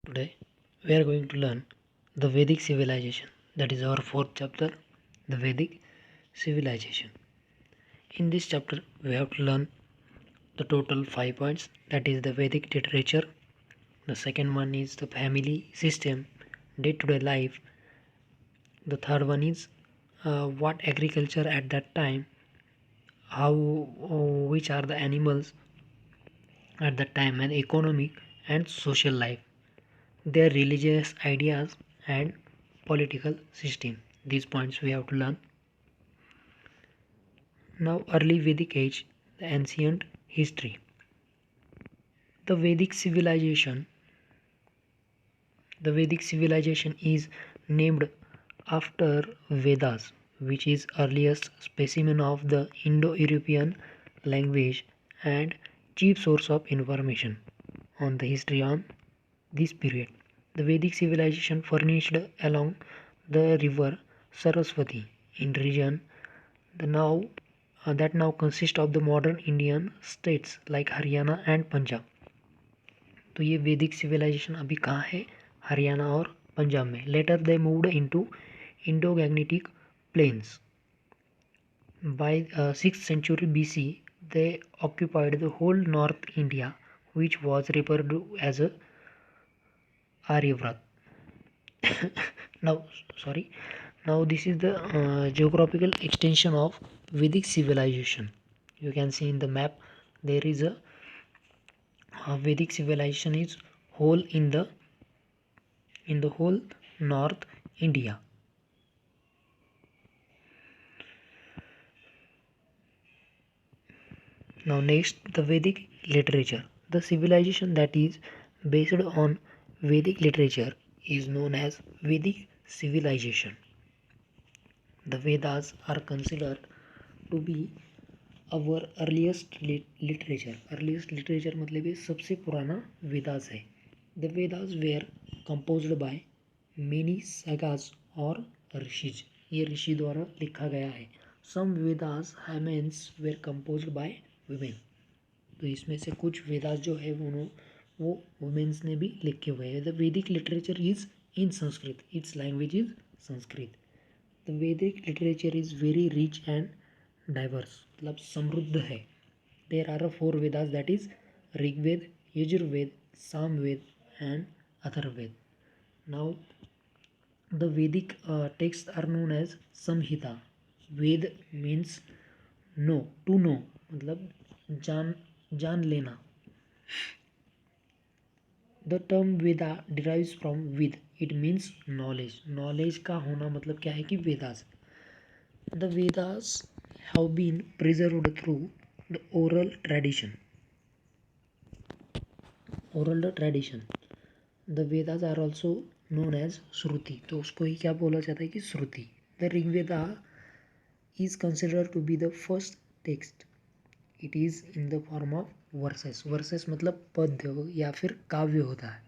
Today we are going to learn the Vedic civilization. That is our fourth chapter, the Vedic civilization. In this chapter we have to learn the total 5 points. That is the Vedic literature. The second one is the family system, day-to-day life. The third one is what agriculture at that time, how which are the animals at that time, and economic and social life, their religious ideas and political system. These points we have to learn. Now, early Vedic age, the ancient history. The Vedic civilization. The Vedic civilization is named after Vedas, which is earliest specimen of the Indo-European language and chief source of information on the history on this period. The Vedic civilization furnished along the river Saraswati in region the now that now consists of the modern Indian states like Haryana and Punjab. तो ये वैदिक civilisation अभी कहाँ है? हरियाणा और पंजाब में. Later they moved into Indo Gangetic plains. By 6th century BC, they occupied the whole North India, which was referred to as a Aryavrat. now, sorry. Now this is the geographical extension of Vedic civilization. You can see in the map there is a Vedic civilization is whole in the whole North India. Now next, the Vedic literature. The civilization that is based on Vedic literature is known as Vedic civilization. The Vedas are considered to be our earliest literature. Earliest literature मतलब ये सबसे पुराना वेदास है. The Vedas were composed by many sagas or rishis. ये ऋषि द्वारा लिखा गया है. Some Vedas hymns were composed by women. तो इसमें से कुछ वेदास जो है वो वुमेन्स ने भी लिखे हुए हैं. The Vedic literature is in Sanskrit. Its language is Sanskrit. The Vedic literature is very rich and diverse. मतलब समृद्ध है. There are 4 Vedas, that is Rigved, Yajurved, Samved and Atharved. Now the Vedic texts are known as Samhita. Ved means know, to know, मतलब जान लेना. The term Veda derives from Ved. It means knowledge. Knowledge का होना मतलब क्या है कि Vedas. The Vedas have been preserved through the oral tradition. Oral tradition. The Vedas are also known as Shruti. तो उसको ही क्या बोला जाता है कि श्रुति. The Rig Veda is considered to be the first text. It is in the form of verses. Verses मतलब पद्य या फिर काव्य होता है.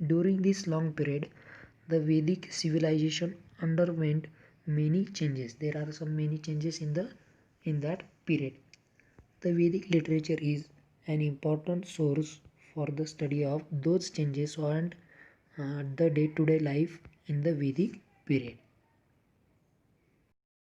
During this long period, the Vedic civilization underwent many changes. There are some many changes in that period. The Vedic literature is an important source for the study of those changes and the day-to-day life in the Vedic period.